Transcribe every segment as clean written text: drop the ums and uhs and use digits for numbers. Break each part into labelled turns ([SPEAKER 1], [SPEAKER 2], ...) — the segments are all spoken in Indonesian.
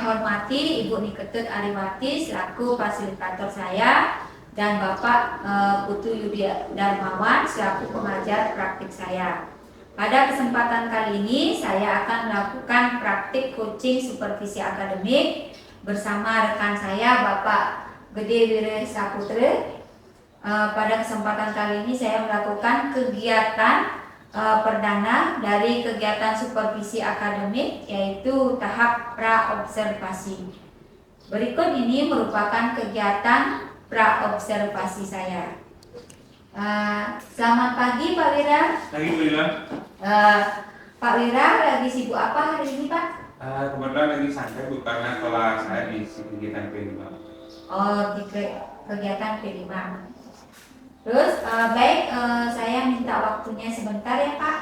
[SPEAKER 1] hormati Ibu Niketut Ariwati selaku fasilitator saya dan Bapak Putu Yudi Darmawan selaku pengajar praktik saya. Pada kesempatan kali ini saya akan melakukan praktik coaching supervisi akademik bersama rekan saya Bapak Gede Wire Saputra. Pada kesempatan kali ini saya melakukan kegiatan perdana dari kegiatan supervisi akademik, yaitu tahap praobservasi. Berikut ini merupakan kegiatan praobservasi saya. Selamat pagi Pak Wira.
[SPEAKER 2] Pagi Bu Lila.
[SPEAKER 1] Pak Wira lagi sibuk apa hari ini Pak?
[SPEAKER 2] Kebetulan lagi santai Bu, karena sekolah saya di kegiatan P5.
[SPEAKER 1] Oh, di kegiatan P5. Terus saya minta waktunya sebentar ya Pak.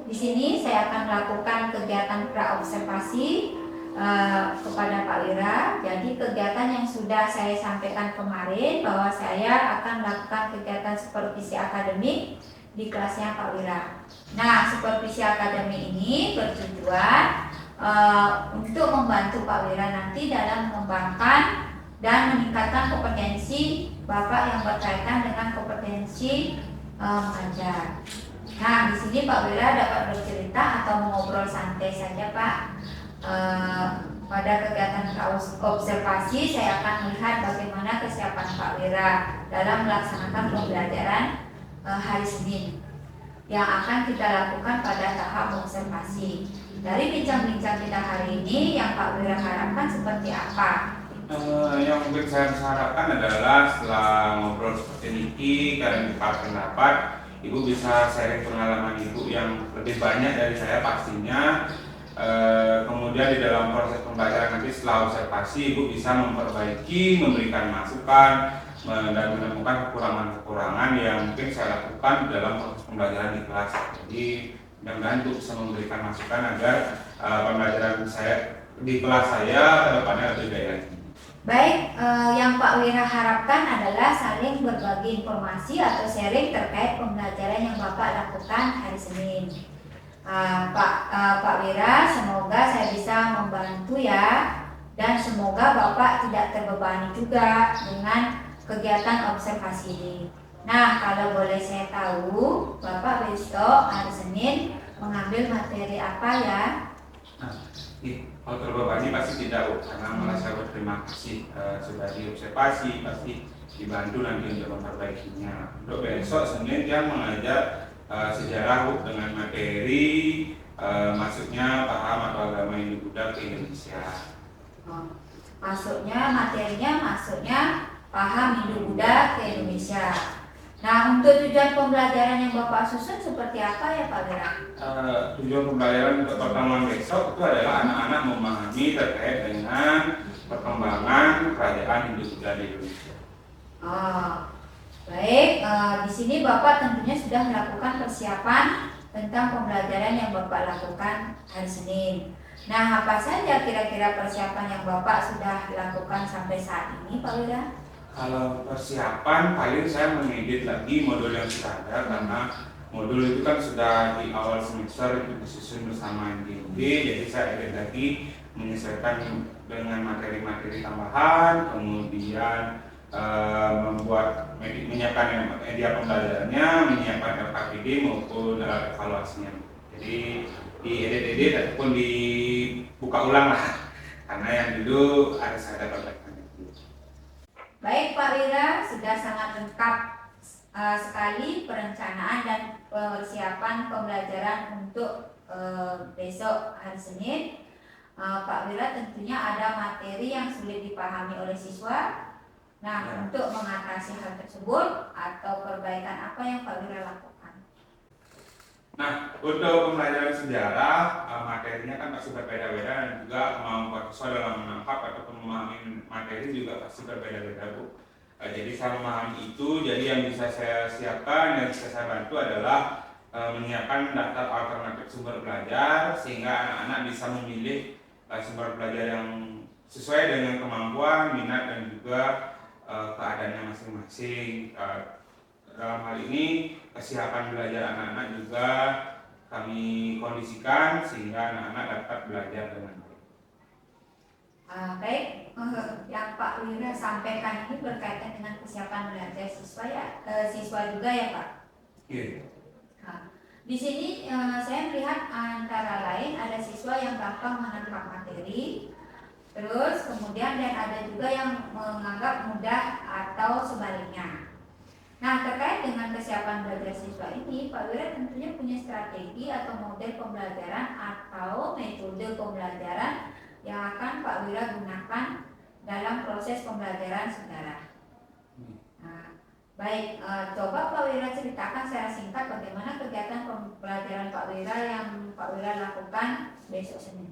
[SPEAKER 1] Di sini saya akan melakukan kegiatan praobservasi kepada Pak Wira. Jadi kegiatan yang sudah saya sampaikan kemarin bahwa saya akan melakukan kegiatan supervisi akademik di kelasnya Pak Wira. Nah, supervisi akademik ini bertujuan untuk membantu Pak Wira nanti dalam mengembangkan dan meningkatkan kompetensi Bapak yang berkaitan dengan kompetensi mengajar. Nah, di sini Pak Wira dapat bercerita atau mengobrol santai saja Pak. Pada kegiatan observasi saya akan melihat bagaimana kesiapan Pak Wira dalam melaksanakan pembelajaran hari Senin yang akan kita lakukan pada tahap observasi. Dari bincang-bincang kita hari ini yang Pak Wira harapkan seperti apa?
[SPEAKER 2] Yang mungkin saya harapkan adalah setelah ngobrol seperti ini, kalian tukar pendapat, Ibu bisa sharing pengalaman Ibu yang lebih banyak dari saya pastinya. Kemudian di dalam proses pembelajaran nanti setelah observasi, Ibu bisa memperbaiki, memberikan masukan, dan menemukan kekurangan-kekurangan yang mungkin saya lakukan dalam proses pembelajaran di kelas. Jadi mudah-mudahan Ibu bisa memberikan masukan agar pembelajaran saya di kelas saya ke depannya lebih baik lagi.
[SPEAKER 1] Baik, yang Pak Wira harapkan adalah saling berbagi informasi atau sharing terkait pembelajaran yang Bapak lakukan hari Senin. Pak Wira, semoga saya bisa membantu ya, dan semoga Bapak tidak terbebani juga dengan kegiatan observasi ini. Nah, kalau boleh saya tahu, Bapak besok hari Senin mengambil materi apa ya?
[SPEAKER 2] Kalau terbebani pasti tidak Bu, karena malah saya berterima kasih sudah diobservasi, pasti dibantu nanti untuk memperbaikinya. Untuk besok Senin dia mengajar sejarah Bu, dengan materi masuknya paham atau agama Hindu-Buddha ke Indonesia.
[SPEAKER 1] Masuknya paham Hindu-Buddha ke Indonesia. Nah, untuk tujuan pembelajaran yang Bapak susun seperti apa ya Pak Wira?
[SPEAKER 2] Tujuan pembelajaran untuk pertemuan besok itu adalah anak-anak memahami terkait dengan perkembangan kerajaan Hindu-Buddha di Indonesia.
[SPEAKER 1] Baik, di sini Bapak tentunya sudah melakukan persiapan tentang pembelajaran yang Bapak lakukan hari Senin. Nah, apa saja kira-kira persiapan yang Bapak sudah lakukan sampai saat ini Pak Wira?
[SPEAKER 2] Kalau persiapan paling saya mengedit lagi modul yang sudah ada, karena modul itu kan sudah di awal semester itu disusun bersama MGD, jadi saya edit lagi menyesuaikan dengan materi-materi tambahan, kemudian menyiapkan media pembelajarannya, menyiapkan RKPD maupun evaluasinya. Jadi diedit-edit ataupun dibuka ulang lah, karena yang dulu harus ada perbaikan.
[SPEAKER 1] Baik Pak Wira, sudah sangat lengkap sekali perencanaan dan persiapan pembelajaran untuk besok hari Senin. Pak Wira tentunya ada materi yang sulit dipahami oleh siswa. Nah, untuk mengatasi hal tersebut atau perbaikan apa yang Pak Wira lakukan?
[SPEAKER 2] Nah, untuk pembelajaran sejarah, materinya kan pasti berbeda-beda, dan juga kemampuan siswa dalam menangkap atau memahami materi juga pasti berbeda-beda Bu. Jadi saya memahami itu, jadi yang bisa saya siapkan, yang bisa saya bantu adalah menyiapkan daftar alternatif sumber belajar, sehingga anak-anak bisa memilih sumber belajar yang sesuai dengan kemampuan, minat, dan juga keadaannya masing-masing. Dalam hal ini kesiapan belajar anak-anak juga kami kondisikan sehingga anak-anak dapat belajar dengan baik.
[SPEAKER 1] Baik, yang Pak Wira sampaikan ini berkaitan dengan kesiapan belajar siswa ya, siswa juga ya Pak.
[SPEAKER 2] Iya.
[SPEAKER 1] Nah, di sini saya melihat antara lain ada siswa yang gampang menangkap materi, terus kemudian dan ada juga yang menganggap mudah atau sebaliknya. Nah, terkait dengan kesiapan belajar siswa ini, Pak Wira tentunya punya strategi atau model pembelajaran atau metode pembelajaran yang akan Pak Wira gunakan dalam proses pembelajaran sejarah. Nah, baik, coba Pak Wira ceritakan secara singkat bagaimana kegiatan pembelajaran Pak Wira yang Pak Wira lakukan besok Senin.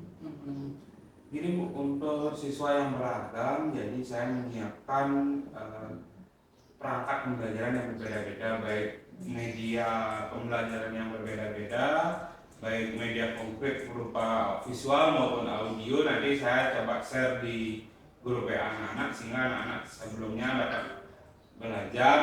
[SPEAKER 2] Gini Bu, untuk siswa yang beragam, jadi saya menyiapkan perangkat pembelajaran yang berbeda-beda, baik media pembelajaran yang berbeda-beda, baik media konkret berupa visual maupun audio. Nanti saya coba share di grup WA anak-anak sehingga anak-anak sebelumnya dapat belajar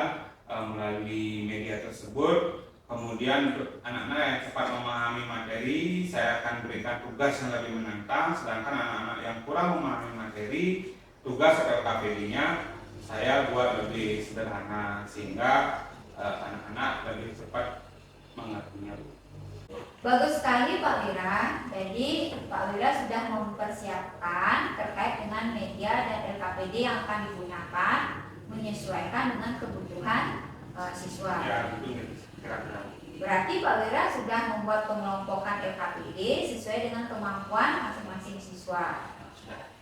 [SPEAKER 2] melalui media tersebut. Kemudian untuk anak-anak yang cepat memahami materi, saya akan berikan tugas yang lebih menantang. Sedangkan anak-anak yang kurang memahami materi, tugas atau KPD-nya saya buat lebih sederhana sehingga anak-anak lebih cepat mengertinya.
[SPEAKER 1] Bagus sekali Pak Wira. Jadi Pak Wira sudah mempersiapkan terkait dengan media dan LKPD yang akan digunakan menyesuaikan dengan kebutuhan siswa.
[SPEAKER 2] Ya, betul kira-kira.
[SPEAKER 1] Berarti Pak Wira sudah membuat pengelompokan LKPD sesuai dengan kemampuan masing-masing siswa.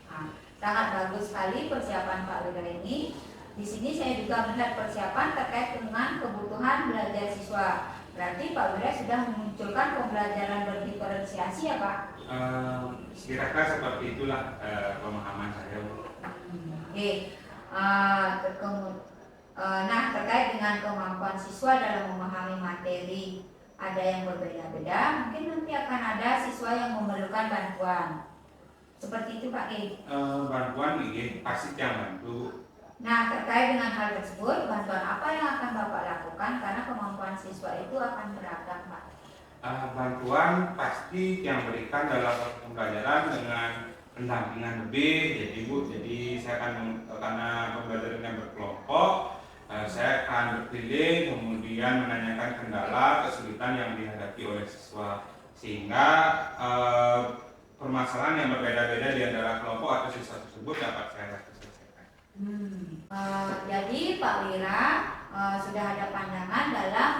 [SPEAKER 1] Nah, sangat bagus sekali persiapan Pak Wira ini. Di sini saya juga melihat persiapan terkait dengan kebutuhan belajar siswa. Berarti Pak Wira sudah memunculkan pembelajaran berdiferensiasi ya Pak?
[SPEAKER 2] Kira-kira seperti itulah pemahaman saya.
[SPEAKER 1] Oke. Nah, terkait dengan kemampuan siswa dalam memahami materi, ada yang berbeda-beda. Mungkin nanti akan ada siswa yang memerlukan bantuan. Seperti itu Pak Ki.
[SPEAKER 2] Bantuan ini pasti yang bantu.
[SPEAKER 1] Nah, terkait dengan hal tersebut, bantuan apa yang akan Bapak lakukan karena kemampuan siswa itu akan beragam Pak?
[SPEAKER 2] Bantuan pasti yang berikan dalam pembelajaran dengan pendampingan lebih. Jadi Bu, jadi saya akan karena pembelajaran yang berkelompok, saya akan berkeliling kemudian menanyakan kendala kesulitan yang dihadapi oleh siswa sehingga permasalahan yang berbeda-beda di antara kelompok atau siswa tersebut dapat saya selesaikan.
[SPEAKER 1] Jadi Pak Wira sudah ada pandangan dalam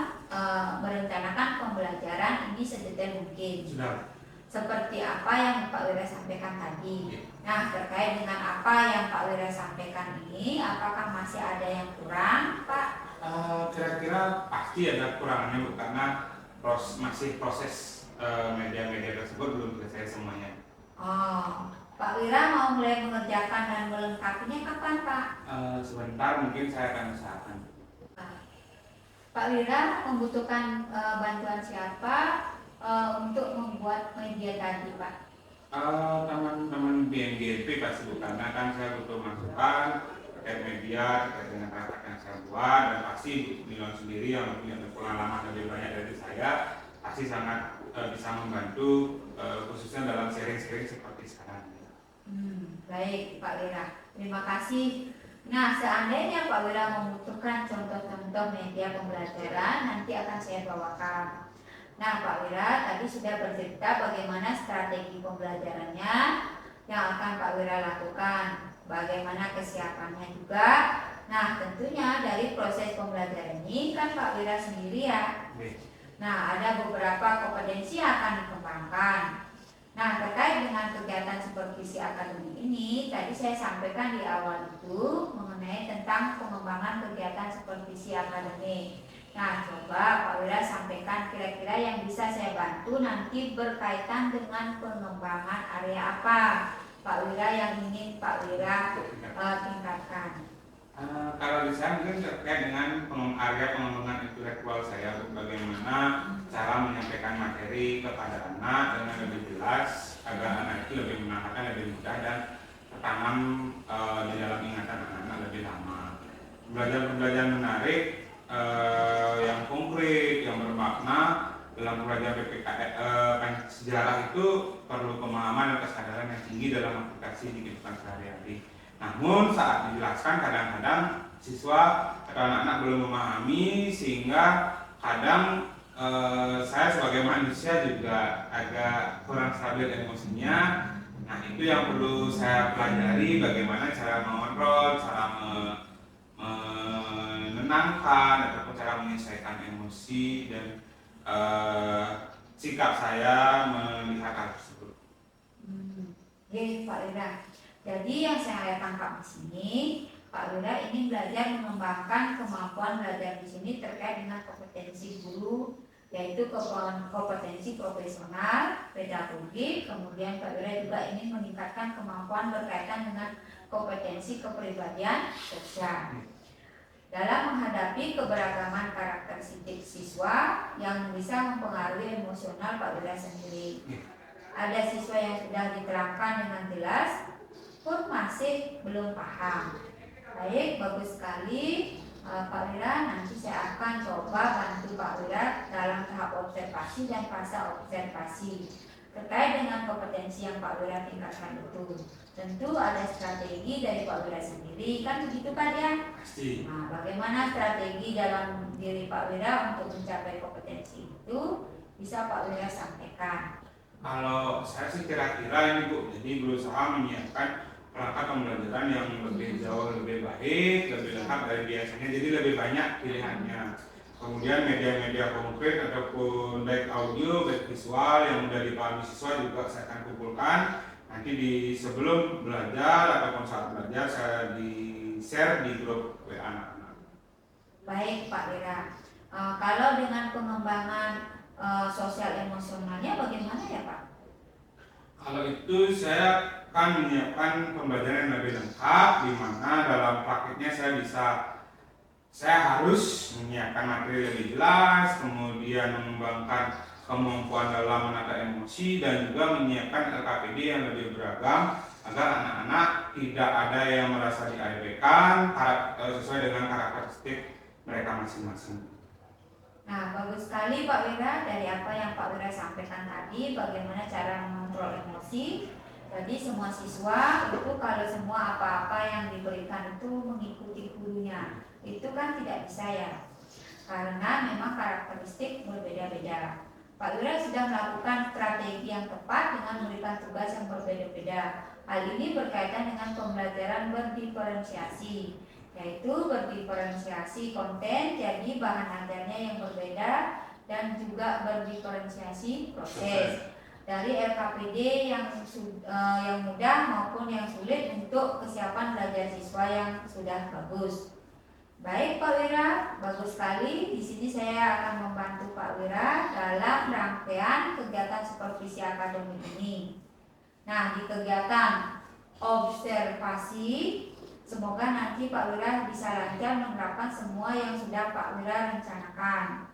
[SPEAKER 1] merencanakan pembelajaran ini sedetail mungkin.
[SPEAKER 2] Sudah.
[SPEAKER 1] Seperti apa yang Pak Wira sampaikan tadi. Nah, terkait dengan apa yang Pak Wira sampaikan ini, apakah masih ada yang kurang, Pak?
[SPEAKER 2] Kira-kira pasti ada kurangannya Bu, karena masih proses media-media tersebut belum selesai semuanya.
[SPEAKER 1] Oh, Pak Wira mau mulai mengerjakan dan melengkapinya kapan, Pak?
[SPEAKER 2] Sebentar, mungkin saya akan usahakan.
[SPEAKER 1] Pak Wira membutuhkan bantuan siapa untuk membuat media tadi, Pak?
[SPEAKER 2] Teman-teman BNGP pasti Bu, karena kan saya butuh masukan terkait media, terkait dengan perangkat yang saya buat, dan pasti Nilon sendiri yang punya pengalaman lebih banyak dari saya pasti sangat bisa membantu khususnya dalam sharing-sharing seperti sekarang.
[SPEAKER 1] Baik Pak Wira, terima kasih. Nah, seandainya Pak Wira membutuhkan contoh-contoh media pembelajaran, nanti akan saya bawakan. Nah, Pak Wira tadi sudah bercerita bagaimana strategi pembelajarannya yang akan Pak Wira lakukan, bagaimana kesiapannya juga. Nah, tentunya dari proses pembelajaran ini kan Pak Wira sendiri ya. Nah, ada beberapa kompetensi yang akan dikembangkan. Nah, terkait dengan kegiatan supervisi akademik ini, tadi saya sampaikan di awal itu mengenai tentang pengembangan kegiatan supervisi akademik. Nah, coba Pak Wira sampaikan kira-kira yang bisa saya bantu nanti berkaitan dengan pengembangan area apa Pak Wira yang ingin Pak Wira tingkatkan.
[SPEAKER 2] Kalau bisa mungkin terkait dengan area pengembangan intelektual saya, bagaimana cara menyampaikan materi kepada anak dengan lebih jelas agar anak itu lebih menangkapnya lebih mudah dan tertanam di dalam ingatan anak-anak lebih lama. Pembelajaran menarik yang konkret, yang bermakna dalam pelajaran sejarah itu perlu pemahaman dan kesadaran yang tinggi dalam aplikasi di kehidupan sehari-hari. Namun saat dijelaskan kadang-kadang siswa atau anak-anak belum memahami, sehingga kadang saya sebagai manusia juga agak kurang stabil emosinya. Nah, itu yang perlu saya pelajari, bagaimana cara mengontrol, cara menenangkan ataupun cara menyelesaikan emosi dan sikap saya melihat hal tersebut.
[SPEAKER 1] Oke, Pak Lira. Jadi yang saya tangkap di sini, Pak Lira ini belajar mengembangkan kemampuan belajar di sini terkait dengan kompetensi guru, yaitu kompetensi profesional, pedagogik. Kemudian Pak Lira juga ingin meningkatkan kemampuan berkaitan dengan kompetensi kepribadian sosial dalam menghadapi keberagaman karakteristik siswa yang bisa mempengaruhi emosional Pak Lira sendiri. Ada siswa yang sudah diterangkan dengan jelas pun masih belum paham. Baik, bagus sekali Pak Lira. Nanti saya akan coba bantu Pak Lira dalam tahap observasi dan fase observasi terkait dengan kompetensi yang Pak Lira tingkatkan itu. Tentu ada strategi dari Pak Lira sendiri, kan begitu Pak ya?
[SPEAKER 2] Pasti.
[SPEAKER 1] Nah, bagaimana strategi dalam diri Pak Lira untuk mencapai kompetensi itu bisa Pak Lira sampaikan.
[SPEAKER 2] Kalau saya sih kira-kira ini Bu, jadi berusaha menyiapkan perangkat pembelajaran yang lebih jauh lebih baik, lebih lengkap dari biasanya, jadi lebih banyak pilihannya. Kemudian media-media konkret ataupun baik audio, baik visual yang mudah dipahami siswa juga saya akan kumpulkan. Nanti sebelum belajar ataupun saat belajar saya di-share di grup WA anak-anak.
[SPEAKER 1] Baik Pak Lira. Kalau dengan pengembangan sosial emosionalnya bagaimana ya Pak?
[SPEAKER 2] Kalau itu saya akan menyiapkan pembelajaran yang lebih lengkap, di mana dalam praktiknya saya harus menyiapkan materi lebih jelas, kemudian mengembangkan kemampuan dalam menata emosi, dan juga menyiapkan LKPD yang lebih beragam agar anak-anak tidak ada yang merasa diabaikan sesuai dengan karakteristik mereka masing-masing.
[SPEAKER 1] Nah, bagus sekali Pak Lira dari apa yang Pak Lira sampaikan tadi, bagaimana cara mengontrol emosi. Jadi semua siswa itu kalau semua apa-apa yang diberikan itu mengikuti gurunya, itu kan tidak bisa ya, karena memang karakteristik berbeda-beda. Pak Lira sudah melakukan strategi yang tepat dengan memberikan tugas yang berbeda-beda. Hal ini berkaitan dengan pembelajaran berdiferensiasi, yaitu berdiferensiasi konten, jadi bahan ajarnya yang berbeda, dan juga berdiferensiasi proses dari LKPD yang mudah maupun yang sulit untuk kesiapan belajar siswa yang sudah bagus. Baik Pak Wira, bagus sekali. Di sini saya akan membantu Pak Wira dalam rangkaian kegiatan supervisi akademik ini. Nah, di kegiatan observasi, semoga nanti Pak Wira bisa lancar menerapkan semua yang sudah Pak Wira rencanakan.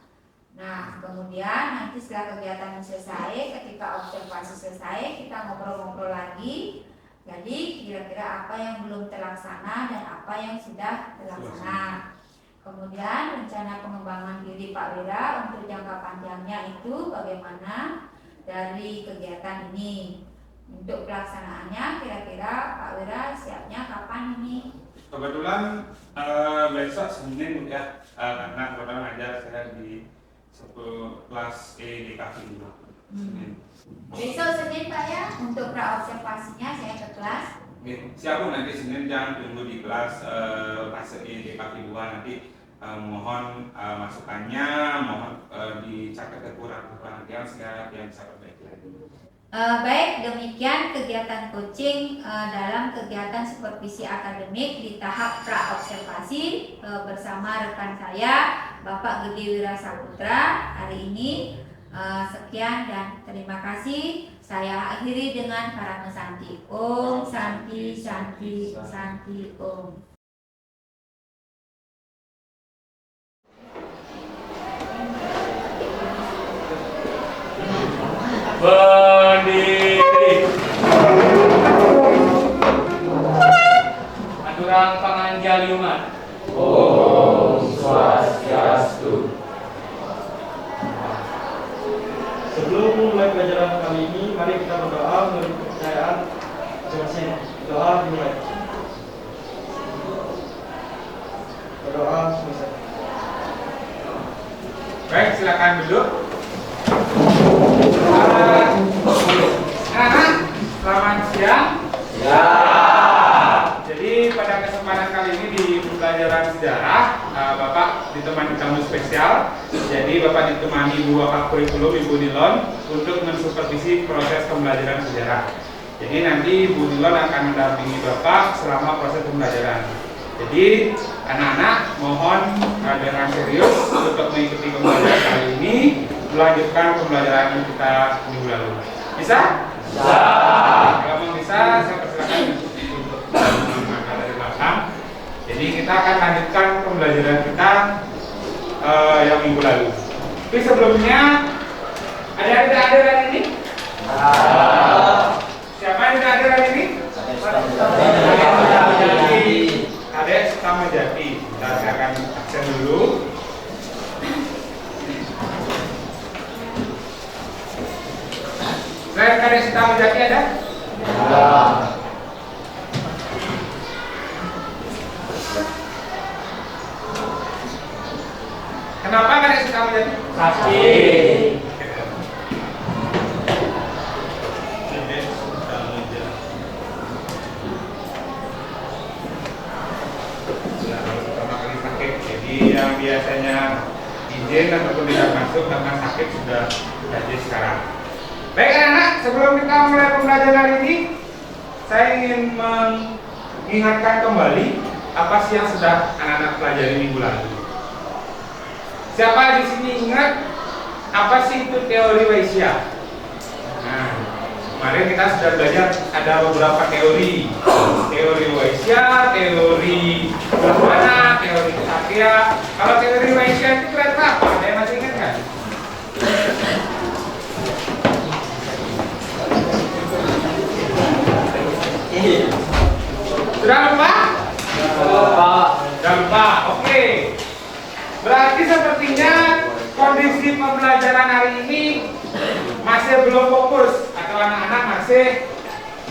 [SPEAKER 1] Nah, kemudian nanti setelah kegiatan selesai, ketika observasi selesai, kita ngobrol-ngobrol lagi. Jadi kira-kira apa yang belum terlaksana dan apa yang sudah terlaksana. Kemudian rencana pengembangan diri Pak Wira untuk jangka panjangnya itu bagaimana dari kegiatan ini. Untuk pelaksanaannya kira-kira Pak Wira siapnya kapan ini?
[SPEAKER 2] Kebetulan besok Senin ya, karena kebetulan ngajar saya di kelas E di Kafi 2.
[SPEAKER 1] Besok Senin Pak ya, untuk praobservasinya saya ke kelas.
[SPEAKER 2] Siap Bu, nanti Senin jangan tunggu di kelas fase E di Kafi 2, nanti mohon masukannya, mohon dicatat kekurangan segala yang bisa perbaiki lagi.
[SPEAKER 1] Baik, demikian kegiatan coaching dalam kegiatan supervisi akademik di tahap praobservasi bersama rekan saya Bapak Gede Wira Saputra hari ini. Sekian dan terima kasih. Saya akhiri dengan Karana Santi. Om Santi Santi Santi Om.
[SPEAKER 3] Berdiri. Aturang panganjaliuman. Om Swastiastu.
[SPEAKER 4] Sebelum mulai pelajaran kali ini, mari kita berdoa menurut kepercayaan masing-masing. Doa dimulai. Berdoa selesai.
[SPEAKER 2] Baik, silakan duduk. Anak-anak, selamat siang.
[SPEAKER 3] Ya.
[SPEAKER 2] Jadi pada kesempatan kali ini di pembelajaran sejarah, Bapak ditemani tamu spesial. Jadi Bapak ditemani Ibu Wakaf Kurikulum Ibu Nilon untuk mensupervisi proses pembelajaran sejarah. Jadi nanti Ibu Nilon akan mendampingi Bapak selama proses pembelajaran. Jadi anak-anak mohon dengan serius untuk mengikuti pembelajaran kali ini, melanjutkan pembelajaran kita minggu lalu. Bisa?
[SPEAKER 3] Bisa.
[SPEAKER 2] Kalau mau bisa, saya persilakan untuk mengangkat dari belakang. Jadi kita akan lanjutkan pembelajaran kita yang minggu lalu. Tapi sebelumnya, ada yang tidak hadir hari ini? Siapa yang tidak hadir hari ini? Adek Sukamajati. Saya akan aksen dulu. Selain Kadek Sukamajati ada? Kenapa Kadek Sukamajati?
[SPEAKER 3] Sakit.
[SPEAKER 2] Pertama kali sakit, jadi yang biasanya izin ataupun tidak masuk karena sakit sudah jadi sekarang. Baik anak-anak, sebelum kita mulai pembelajaran hari ini, saya ingin mengingatkan kembali apa sih yang sudah anak-anak pelajari minggu lalu. Siapa di sini ingat apa sih itu teori Weissia? Nah, kemarin kita sudah belajar ada beberapa teori. Teori Weissia, teori Brahmana, teori Ksatria. Kalau teori Weissia itu kira-kira apa? Ada yang masih ingat nggak? Sudah lupa? Sudah lupa. Oke. Berarti sepertinya kondisi pembelajaran hari ini masih belum fokus atau anak-anak masih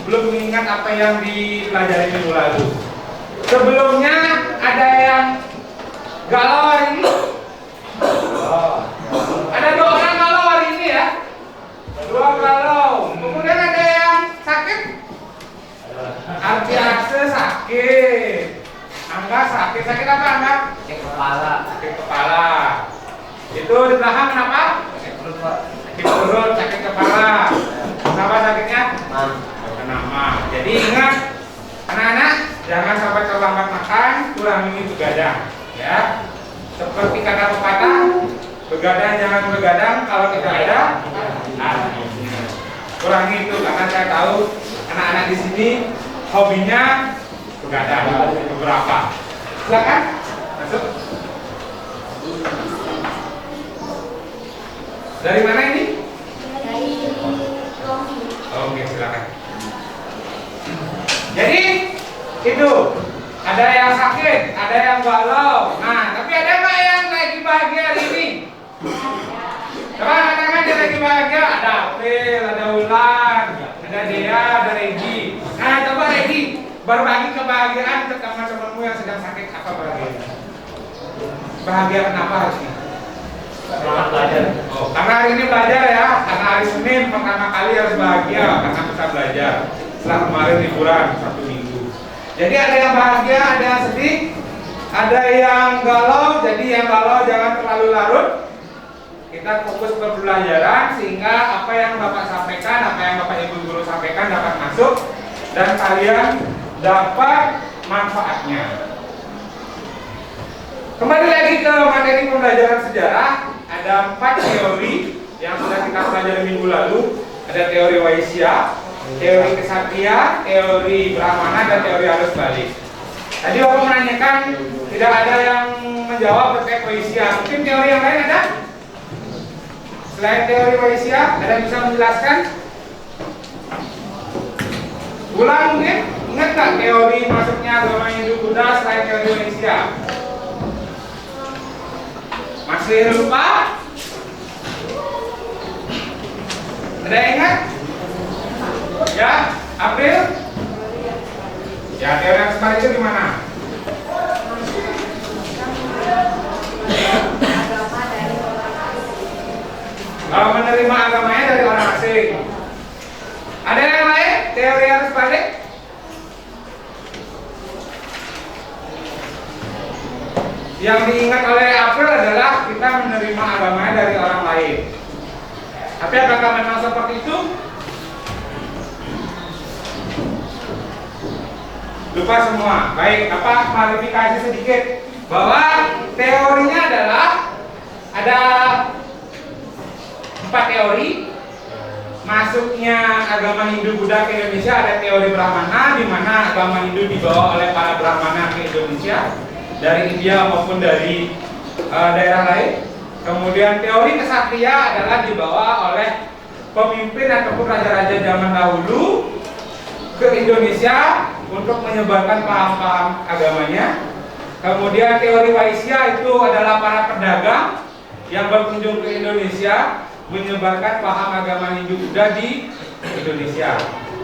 [SPEAKER 2] belum mengingat apa yang dipelajari minggu lalu. Sebelumnya ada yang galau hari ini? Ada 2 orang galau hari ini ya? 2 galau. Kemudian ada yang sakit? Artiase sakit. Angga sakit. Sakit apa Angga?
[SPEAKER 3] Sakit kepala.
[SPEAKER 2] Sakit kepala. Itu di belakang kenapa?
[SPEAKER 3] Sakit perut, Pak.
[SPEAKER 2] Sakit perut, sakit kepala. Kenapa sakitnya? Nama. Jadi ingat anak-anak, jangan sampai terlambat makan, kurangi begadang, ya. Seperti kata pepatah, begadang jangan begadang kalau tidak ada. Kurangi itu karena saya tahu anak-anak di sini hobinya begadang beberapa. Silakan masuk. Dari mana ini?
[SPEAKER 1] Dari Romi.
[SPEAKER 2] Oke, silakan. Jadi itu ada yang sakit, ada yang galau. Nah, tapi ada nggak yang lagi bahagia hari ini? Coba katakan dia lagi bahagia. Ada April, ada Ulan, ada Dea, ada Regi. Nah, coba Regi berbagi kebahagiaan ke teman-temanmu yang sedang sakit. Apa bahagia? Bahagia kenapa hari ini?
[SPEAKER 3] Selamat belajar.
[SPEAKER 2] Oh, karena hari ini belajar ya, karena hari Senin pertama kali harus bahagia karena bisa belajar. Setelah kemarin liburan 1 minggu. Jadi ada yang bahagia, ada yang sedih, ada yang galau. Jadi yang galau jangan terlalu larut. Kita fokus ke pembelajaran sehingga apa yang Bapak sampaikan, apa yang Bapak Ibu guru sampaikan dapat masuk dan kalian dapat manfaatnya. Kembali lagi ke materi pembelajaran sejarah. Ada 4 teori yang sudah kita pelajari minggu lalu. Ada teori Weissia, teori Ksatria, teori Brahmana, dan teori arus balik. Tadi Bapak menanyakan tidak ada yang menjawab terkait Weissia. Mungkin teori yang lain ada? Selain teori Weissia, ada yang bisa menjelaskan? Ulang mungkin? Ingat nggak teori masuknya agama Hindu-Buddha selain teori Weissia? Masih lupa? Ada yang ingat? Ya, April? Ya, teori arus balik itu gimana? Menerima agamanya dari orang asing. Ada yang lain? Teori arus balik? Yang diingat oleh April adalah kita menerima agamanya dari orang lain. Tapi apakah memang seperti itu? Lupa semua. Baik, apa klarifikasi sedikit bahwa teorinya adalah ada 4 teori. Masuknya agama Hindu Buddha ke Indonesia ada teori Brahmana, di mana agama Hindu dibawa oleh para Brahmana ke Indonesia dari India maupun dari daerah lain. Kemudian teori kesatria adalah dibawa oleh pemimpin ataupun raja-raja zaman dahulu ke Indonesia untuk menyebarkan paham-paham agamanya. Kemudian teori Waisya itu adalah para pedagang yang berkunjung ke Indonesia menyebarkan paham agama Hindu Buddha di Indonesia.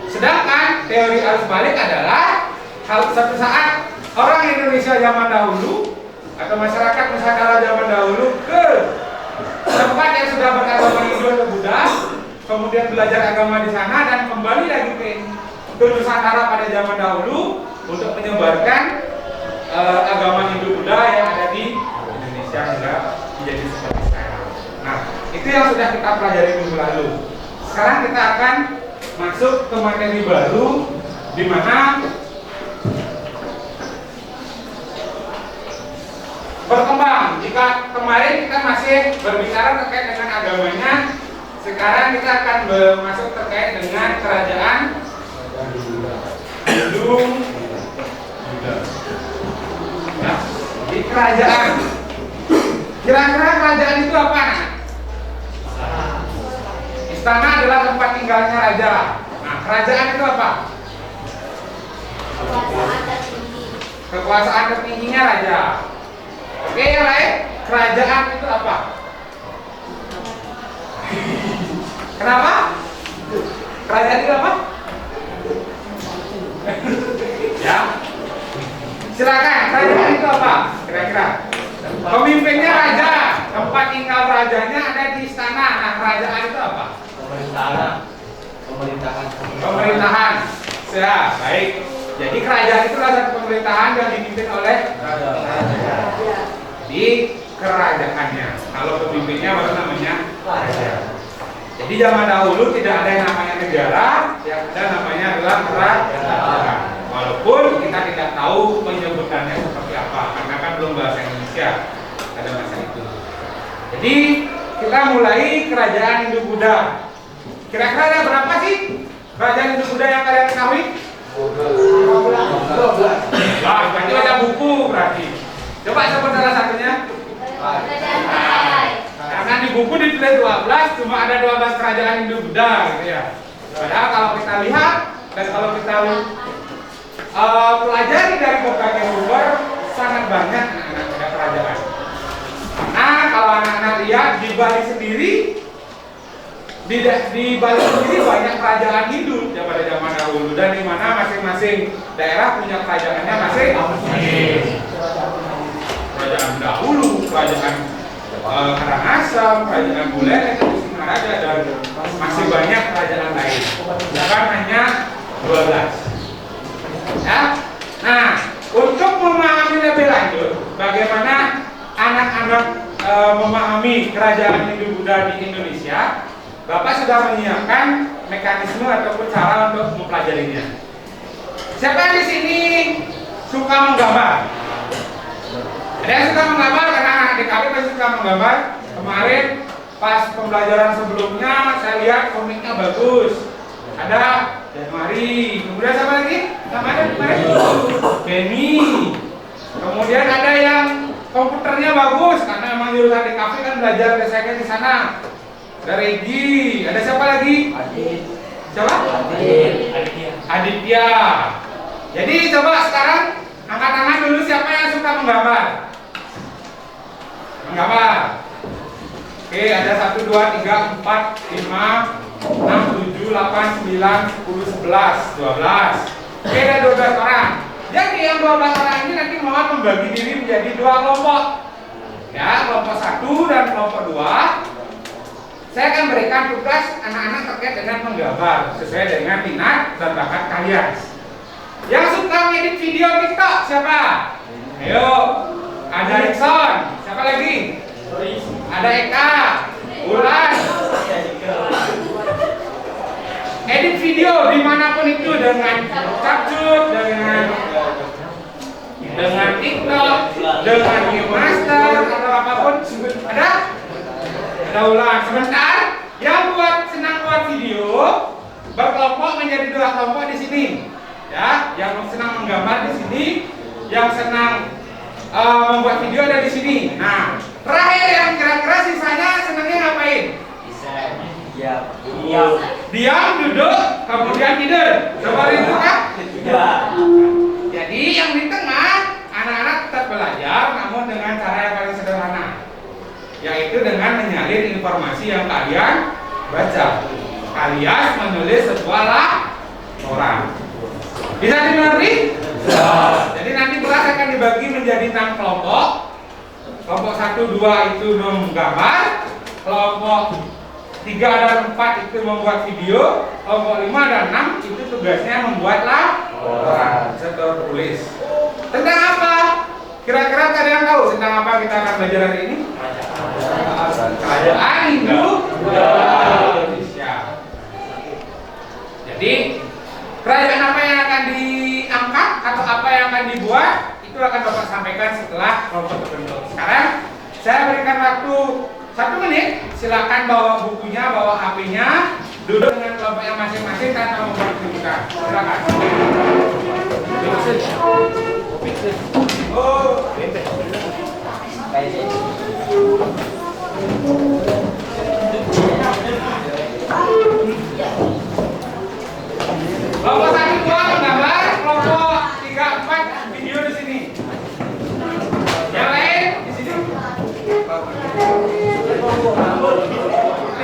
[SPEAKER 2] Sedangkan teori arus balik adalah suatu saat orang Indonesia zaman dahulu atau masyarakat Nusantara zaman dahulu ke tempat yang sudah beragama Hindu atau Buddha, kemudian belajar agama di sana dan kembali lagi ke Nusantara pada zaman dahulu untuk menyebarkan agama Hindu Buddha yang ada di Indonesia hingga menjadi seperti sekarang. Nah, itu yang sudah kita pelajari minggu lalu. Sekarang kita akan masuk ke materi baru, di mana berkembang. Jika kemarin kita masih berbicara terkait dengan agamanya, sekarang kita akan masuk terkait dengan kerajaan Hindu Buddha. Nah, di kerajaan, kira-kira kerajaan itu apa? Istana adalah tempat tinggalnya raja. Nah, kerajaan itu apa? Kekuasaan tertingginya raja. Oke, yang lain, kerajaan itu apa? Kenapa? Kerajaan itu apa? Ya, silakan. Kerajaan itu apa? Kira-kira. Pemimpinnya raja, tempat tinggal rajanya ada di istana. Nah, kerajaan itu apa? Pemerintahan. Ya, baik. Jadi kerajaan itu adalah satu pemerintahan yang dipimpin oleh raja. Di kerajaannya. Kalau pemimpinnya baru namanya raja. Jadi zaman dahulu tidak ada yang namanya negara, yang ada namanya adalah kerajaan. Walaupun kita tidak tahu penyebutannya seperti apa, karena kan belum bahasa Indonesia pada masa itu. Jadi kita mulai kerajaan Hindu Buddha. Kira-kira ada berapa sih kerajaan Hindu Buddha yang kalian ketahui? 12. Wah, berarti ada buku berarti. Coba sebut salah satunya. Karena di buku ditulis 12, cuma ada 12 kerajaan Hindu Buddha gitu ya. Padahal kalau kita lihat dan kalau kita pelajari dari berbagai sumber, sangat banyak anak-anak kerajaan. Karena kalau anak-anak lihat di Bali sendiri, di Bali sendiri banyak kerajaan Hindu pada zaman dahulu, dan di mana masing-masing daerah punya kerajaannya masing-masing. Kerajaan dahulu, kerajaan Karangasem, kerajaan Buleleng, Singaraja, dan masih banyak kerajaan lain. Bukan hanya 12. Ya. Nah, untuk memahami lebih lanjut bagaimana anak-anak memahami kerajaan Hindu Buddha di Indonesia, Bapak sudah menyiapkan mekanisme ataupun cara untuk mempelajarinya. Siapa yang di sini suka menggambar? Ada yang suka menggambar? Karena adik kami pasti suka menggambar. Kemarin pas pembelajaran sebelumnya saya lihat komiknya bagus. Ada Januari, kemudian siapa lagi? Sama ada kemarin Benny. Kemudian ada yang komputernya bagus karena memang jurusan di kafe kan belajar desainnya di sana. Ada Regi, ada siapa lagi?
[SPEAKER 3] Adit.
[SPEAKER 2] Siapa? Aditya. Jadi coba sekarang angkat tangan dulu siapa yang suka menggambar. Menggambar. Oke, Oke, ada 1, 2, 3, 4, 5, 6, 7, 8, 9, 10, 11, 12. Oke, ada 12 orang. Jadi yang 12 orang ini nanti mohon membagi diri menjadi 2 kelompok. Ya, kelompok 1 dan kelompok 2. Saya akan berikan tugas anak-anak terkait dengan menggambar sesuai dengan minat dan bakat kalian. Yang suka ngedit video TikTok siapa? Ayo, ada Rickson. Siapa lagi? Ada Eka, Ulan. Edit video dimanapun itu dengan capcut, dengan TikTok, dengan Master atau apapun. Ada Ulan. Sebentar, yang senang buat video berkelompok menjadi 2 kelompok di sini. Ya, yang senang menggambar di sini, yang senang membuat video ada di sini. Nah, terakhir yang kira-kira sisanya senangnya ngapain? Diam, duduk, kemudian tidur. Seperti itu kan? Jadi yang di tengah anak-anak tetap belajar, namun dengan cara yang paling sederhana, yaitu dengan menyalin informasi yang kalian baca, alias menulis sebuah laporan. Bisa dimengerti? Jadi nanti kelas akan dibagi menjadi 6 kelompok. Kelompok 1, 2 itu menggambar, kelompok 3 dan 4 itu membuat video, kelompok 5 dan 6 itu tugasnya membuat laporan serta tulis. Tentang apa? Kira-kira kalian tahu tentang apa kita akan belajar hari ini? Kerajaan Indonesia. Jadi kerajaan apa yang akan diangkat atau apa yang akan dibuat itu akan Bapak sampaikan setelah kelompok terbentuk. Sekarang saya berikan waktu 1 menit. Silakan bawa bukunya, bawa HP-nya, duduk dengan kelompoknya masing-masing tanpa membuat keributan. Silakan. Oh, kelompok 1, 2 menggambar, kelompok 3, 4 video di sini. Yang lain di sini.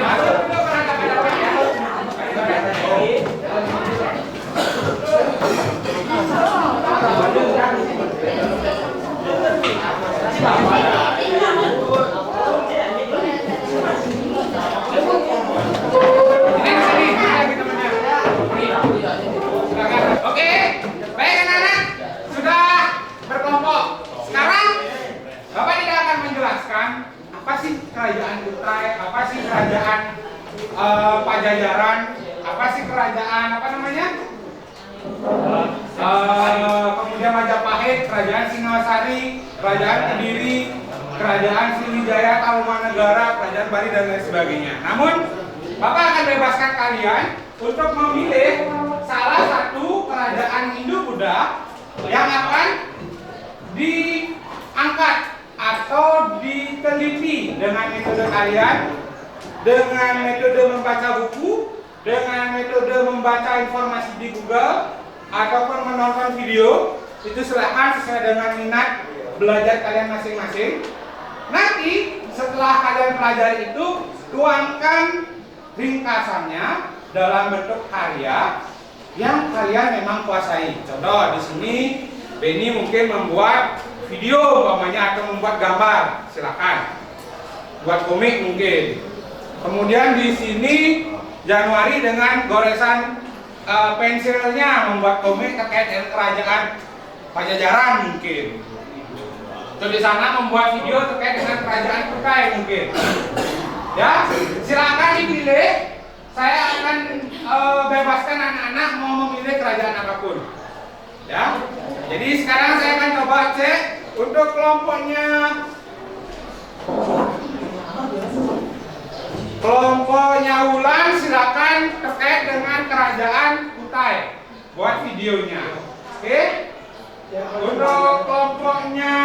[SPEAKER 2] Masuk dulu perangkat-perangkat ya. Oke, baik anak-anak, sudah berkelompok. Sekarang Bapak tidak akan menjelaskan apa sih kerajaan Kutai, apa sih kerajaan Pajajaran, apa sih kerajaan apa namanya? Kemudian Majapahit, kerajaan Singasari, kerajaan Kediri, kerajaan Sriwijaya, Tarumanegara, kerajaan Bali dan lain sebagainya. Namun Bapak akan bebaskan kalian untuk memilih salah satu kerajaan Hindu-Buddha yang akan diangkat atau diteliti dengan metode kalian, dengan metode membaca buku, dengan metode membaca informasi di Google ataupun menonton video. Itu silakan sesuai dengan minat belajar kalian masing-masing. Nanti setelah kalian pelajari itu, tuangkan ringkasannya dalam bentuk karya yang kalian memang kuasai. Contoh di sini Benny mungkin membuat video umpamanya atau membuat gambar, silakan. Buat komik mungkin. Kemudian di sini Januari dengan goresan pensilnya membuat komik terkait dengan kerajaan Pajajaran mungkin. Atau di sana membuat video terkait dengan kerajaan Kutai mungkin. Ya, silakan dipilih. Saya akan bebaskan anak-anak mau memilih kerajaan apapun. Ya. Jadi sekarang saya akan coba cek untuk kelompoknya. Kelompoknya Wulan silakan terkait dengan kerajaan Kutai buat videonya. Oke? Untuk kelompoknya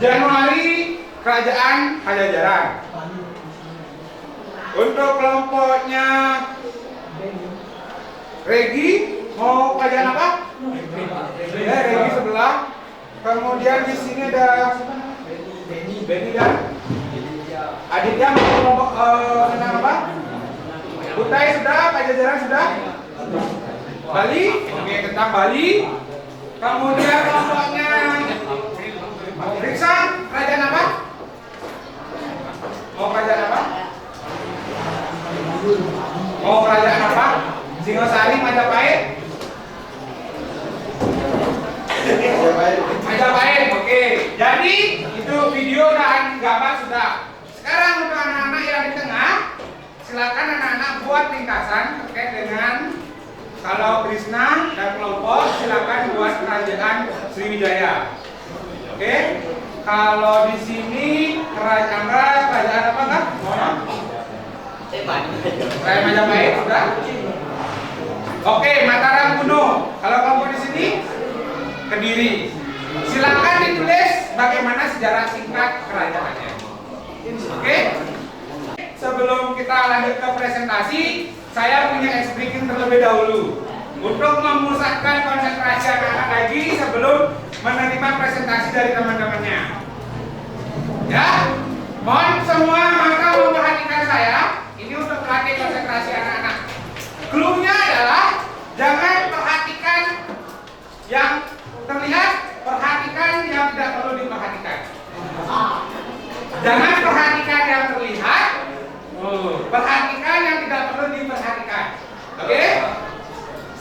[SPEAKER 2] Januari kerajaan Pajajaran. Untuk kelompoknya Regi mau kerajaan apa? Ya, Regi sebelah. Kemudian di sini ada Benny dan Aditya mau kelompok tentang apa? Kutai sudah, Pajajaran sudah? Bali? Oke, tentang Bali. Kemudian kelompoknya Riksan, kerajaan apa? Mau kerajaan apa? Mau kerajaan apa? Singosari, Majapahit? Majapahit, oke. Jadi itu video dan gambar sudah. Sekarang untuk anak-anak yang di tengah, silakan anak-anak buat ringkasan terkait dengan kalau Krishna dan kelompok silakan buat kerajaan Sriwijaya. Oke. Kalau di sini kerajaan apa kan? Kerajaan Majapahit sudah. Oke, Mataram kuno. Kalau kelompok di sini Kediri. Silakan ditulis bagaimana sejarah singkat kerajaannya. Oke. Sebelum kita lanjut ke presentasi, saya punya breaking terlebih dahulu untuk memusatkan konsentrasi anak-anak lagi sebelum menerima presentasi dari teman-temannya. Ya, mohon semua maka memperhatikan saya. Ini untuk melatih konsentrasi anak-anak. Clue-nya adalah jangan perhatikan yang terlihat, perhatikan yang tidak perlu diperhatikan. Jangan perhatikan yang terlihat, perhatikan yang tidak perlu diperhatikan. Oke?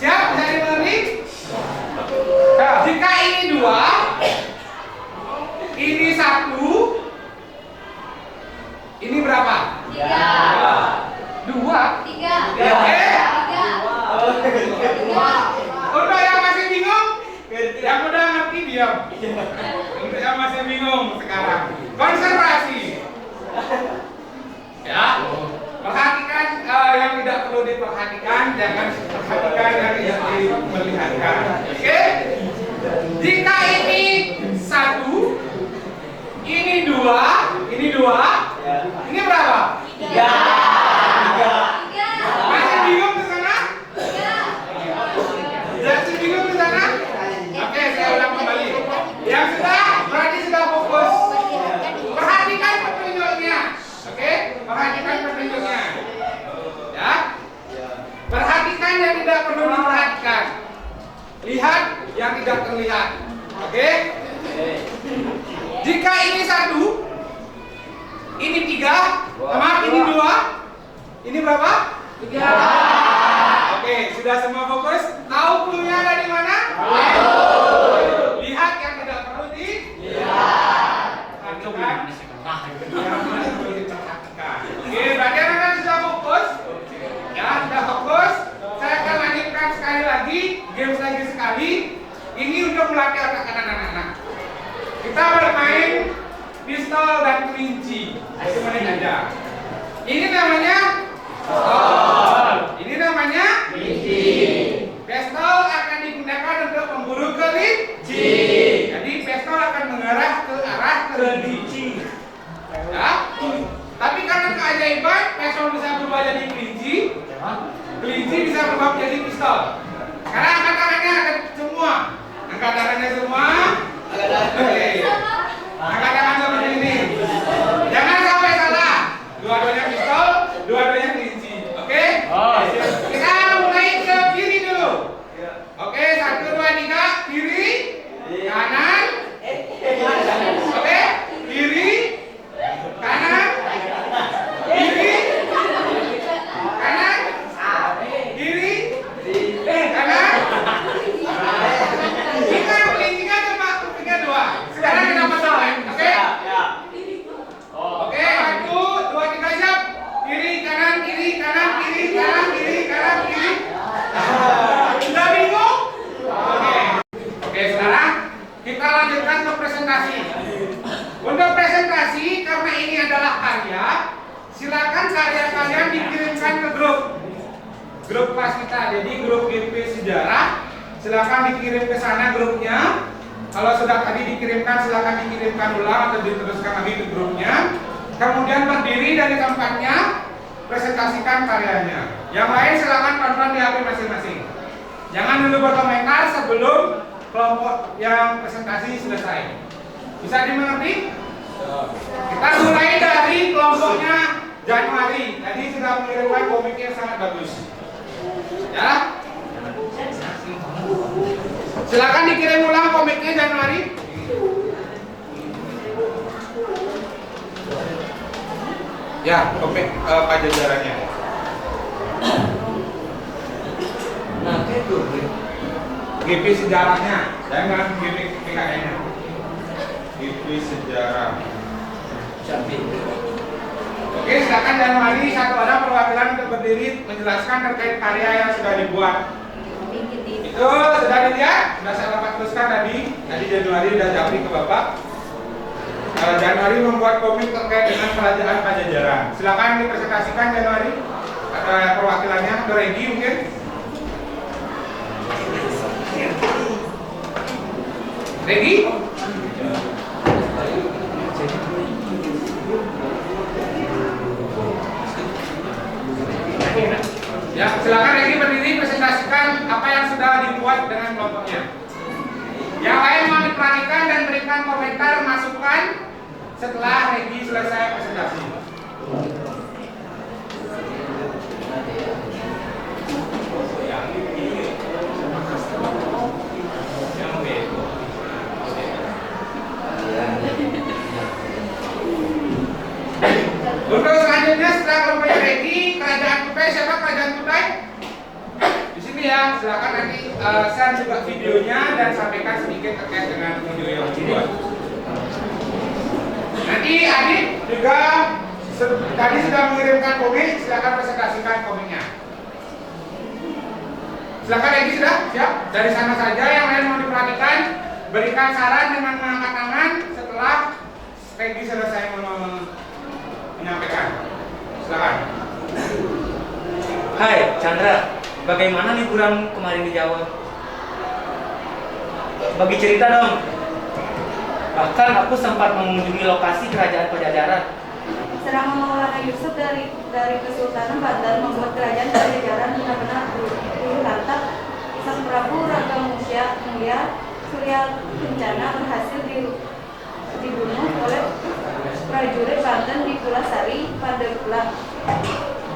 [SPEAKER 2] Siap? Bisa dimengerti? Jika ini 2, ini 1, ini berapa? 3. 2? 3. Oke? Untuk yang masih bingung, yang udah ngerti diam. Untuk yang masih bingung sekarang, konsentrasi. Ya, perhatikan yang tidak perlu diperhatikan, jangan perhatikan yang tidak diperlihatkan. Oke? Jika ini 1, ini 2, ini 2, ini berapa? 3. Masih bingung ke sana? Masih bingung ke sana? Oke, saya ulang kembali. Yang sudah, berarti sudah fokus. Perhatikan petunjuknya. Oke, perhatikan petunjuknya. Ya. Perhatikan yang tidak perlu diperhatikan. Lihat yang tidak terlihat. Oke? Jika ini 1, ini 3, maaf ini 2, ini berapa? 3. Oke, sudah semua fokus? Tahu clue-nya ada di mana? Lihat yang tidak perlu dilihat. Perhatikan yang mana perlu diperhatikan. Oke, berarti anak-anak sudah fokus? Ya, sudah fokus. Saya akan lanjutkan sekali lagi, games lagi sekali. Ini untuk melatih otak anak-anak. Kita bermain pistol dan kelinci. 1 menit aja. Ini namanya pistol. Ini namanya kelinci. Pistol akan digunakan untuk memburu kelinci. Jadi pistol akan mengarah ke arah kelinci. Ya. Tapi karena keajaiban, pistol bisa berubah jadi kelinci. Kelinci bisa berubah jadi pistol. Sekarang angkat tangannya semua. Angkat tangannya semua. Oke. Angkat tangan seperti ini. Jangan sampai salah. Dua-duanya pistol, dua-duanya kelinci. Oke? Kita mulai ke kiri dulu. Oke, 1, 2, 3, kiri, kanan. Oke, kiri, kanan, kiri, kanan, kiri, kanan. Kita kelincinya cuma 3, 2. Sekarang kita pasang, oke? Oke, 1, 2, 3, siap. Kiri, kanan, kiri, kanan, kiri, kanan, kiri, kanan, kiri. Sudah bingung? Oke. Oke, sekarang kita lanjutkan ke presentasi. Untuk presentasi, karena ini adalah karya, silakan karya kalian dikirimkan ke grup kelas kita. Jadi grup GP Sejarah, silakan dikirim ke sana grupnya. Kalau sudah tadi dikirimkan, silakan dikirimkan ulang atau diteruskan lagi ke grupnya. Kemudian berdiri dari tempatnya, presentasikan karyanya. Yang lain silakan tonton di HP masing-masing. Jangan dulu berkomentar sebelum kelompok yang presentasi selesai. Bisa dimengerti? Kita mulai dari kelompoknya Januari. Tadi sudah mengirimkan komik yang sangat bagus. Ya. Silakan dikirim ulang komiknya Januari. Ya, komik pajajarannya.
[SPEAKER 3] Nah, itu.
[SPEAKER 2] GP sejarahnya, jangan GP PKN-nya. GP sejarah. Oke, silakan Januari satu orang perwakilan untuk berdiri menjelaskan terkait karya yang sudah dibuat. Itu sudah dilihat, sudah saya dapat teruskan tadi. Tadi Januari sudah jawab ke Bapak. Januari membuat komik terkait dengan kerajaan Pajajaran. Silakan dipresentasikan Januari. Ada perwakilannya, ada Regi mungkin. Regi? Ya, silakan Regi berdiri presentasikan apa yang sudah dibuat dengan kelompoknya. Yang lain mau diperhatikan dan berikan komentar masukan setelah Regi selesai presentasi. Untuk selanjutnya setelah kelompoknya Regi, kerajaan Kutai, siapa kerajaan Kutai? Di sini ya, silakan nanti share juga videonya dan sampaikan sedikit terkait dengan video yang dibuat. Nanti Adit juga tadi sudah mengirimkan komik, silakan presentasikan komiknya. Silakan Regi sudah siap? Dari sana saja, yang lain mau diperhatikan, berikan saran dengan mengangkat tangan setelah Regi selesai menyampaikan. Silakan.
[SPEAKER 5] Hai Chandra, bagaimana liburan kemarin di Jawa? Bagi cerita dong. Bahkan aku sempat mengunjungi lokasi kerajaan Pajajaran.
[SPEAKER 6] Serangan Maulana Yusuf dari Kesultanan Banten membuat kerajaan Pajajaran benar-benar lantak. Sang Prabu Raga Mulia Surya Kencana berhasil dibunuh oleh prajurit Banten di Pulasari, Pandeglang.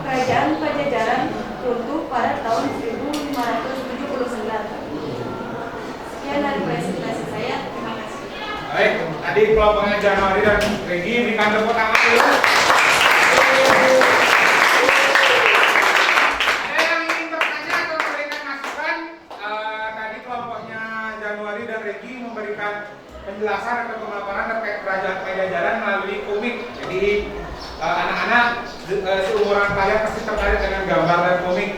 [SPEAKER 6] Kerajaan Pajajaran runtuh pada tahun 1579. Sekian dari presentasi saya. Terima kasih.
[SPEAKER 2] Baik, tadi kelompoknya Januari dan Regi berikan tepuk tangan dulu. Ada yang ingin bertanya atau memberikan masukan? Tadi kelompoknya Januari dan Regi memberikan penjelasan atau pemaparan terkait kerajaan Pajajaran melalui komik. Jadi anak-anak seumuran kalian pasti tertarik dengan gambar dan komik.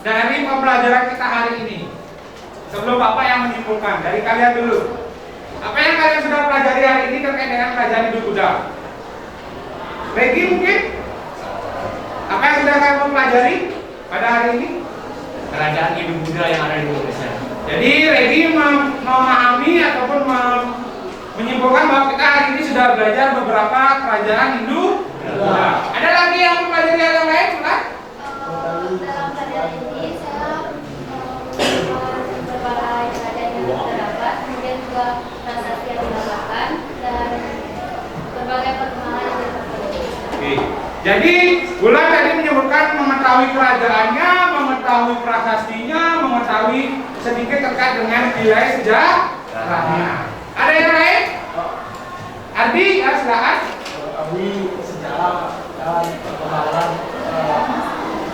[SPEAKER 2] dari pembelajaran kita hari ini? Sebelum Bapak yang menyimpulkan, dari kalian dulu. Apa yang kalian sudah pelajari hari ini terkait dengan kerajaan Hindu Buddha? Regi mungkin? Apa yang sudah kalian pelajari? pada hari ini?
[SPEAKER 5] Kerajaan Hindu Buddha yang ada di Indonesia.
[SPEAKER 2] Jadi ready memahami ataupun menyimpulkan bahwa kita hari ini sudah belajar beberapa kerajaan Hindu. Buddha. Ada lagi yang mempelajari hal yang lain, Bukan?
[SPEAKER 7] Dalam keadaan ini saya beberapa kerajaan yang terdapat, kemudian juga prasasti yang dilakukan dan berbagai perkembangan yang terjadi.
[SPEAKER 2] Oke. Jadi Bulan tadi menyebutkan mengetahui kerajaannya, mengetahui prasastinya, mengetahui sedikit terkait dengan nilai sejarahnya. Ada yang lain? Ardi, ya silakan.
[SPEAKER 4] Kami sejarah dan perkembangan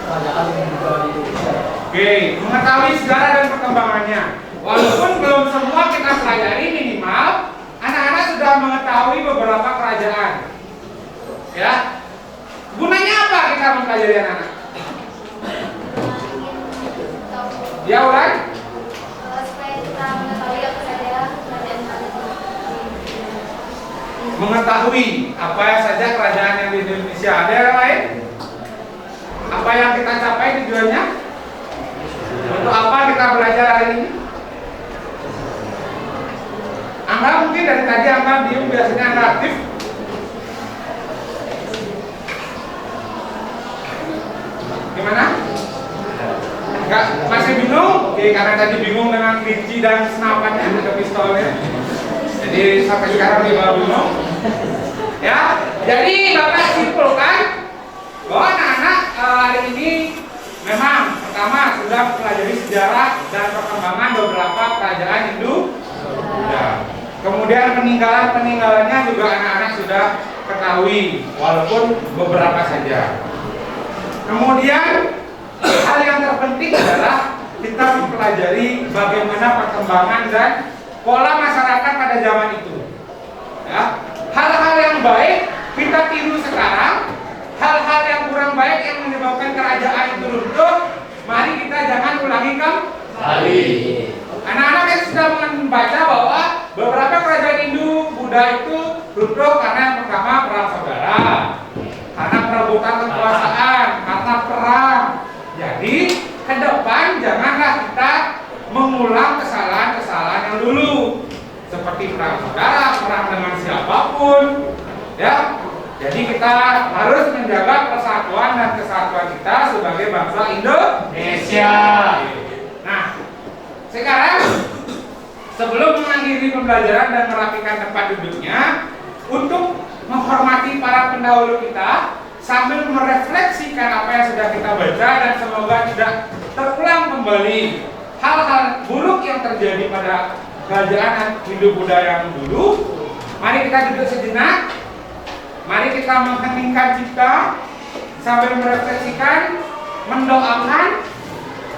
[SPEAKER 4] kerajaan yang juga di Indonesia.
[SPEAKER 2] Oke, mengetahui sejarah dan perkembangannya. Walaupun belum semua kita pelajari, minimal anak-anak sudah mengetahui beberapa kerajaan. Ya, gunanya apa kita mempelajari anak-anak? Ya, Ulan?
[SPEAKER 7] Supaya kita mengetahui apa saja kerajaan
[SPEAKER 2] Mengetahui apa saja kerajaan yang di Indonesia. Ada yang lain? Apa yang kita capai tujuannya? Untuk apa kita belajar hari ini? Angga mungkin dari tadi Angga diem, biasanya Angga aktif. Gimana? Enggak, masih bingung? Oke, karena tadi bingung dengan kelinci dan senapannya atau pistolnya. Jadi sampai sekarang dia baru bingung. Ya, jadi Bapak simpulkan bahwa anak-anak hari ini memang pertama sudah mempelajari sejarah dan perkembangan beberapa kerajaan Hindu. Ya. Kemudian peninggalannya juga anak-anak sudah ketahui, walaupun beberapa saja. Kemudian hal yang terpenting adalah kita mempelajari bagaimana perkembangan dan pola masyarakat pada zaman itu. Ya. Hal-hal yang baik kita tiru sekarang, hal-hal yang kurang baik yang menyebabkan kerajaan itu runtuh, mari kita jangan ulangi kembali. Anak-anak yang sudah membaca bahwa beberapa kerajaan Hindu Buddha itu runtuh karena yang pertama perang saudara, karena perebutan kekuasaan, karena perang. Jadi ke depan janganlah kita mengulang kesalahan-kesalahan yang dulu, seperti perang saudara, perang dengan siapapun, ya. Jadi kita harus menjaga persatuan dan kesatuan kita sebagai bangsa Indonesia. Nah, sekarang sebelum mengakhiri pembelajaran dan merapikan tempat duduknya, untuk menghormati para pendahulu kita sambil merefleksikan apa yang sudah kita baca dan semoga tidak terulang kembali hal-hal buruk yang terjadi pada kerajaan Hindu Buddha yang dulu. Mari kita duduk sejenak. Mari kita mengheningkan cipta sambil merefleksikan, mendoakan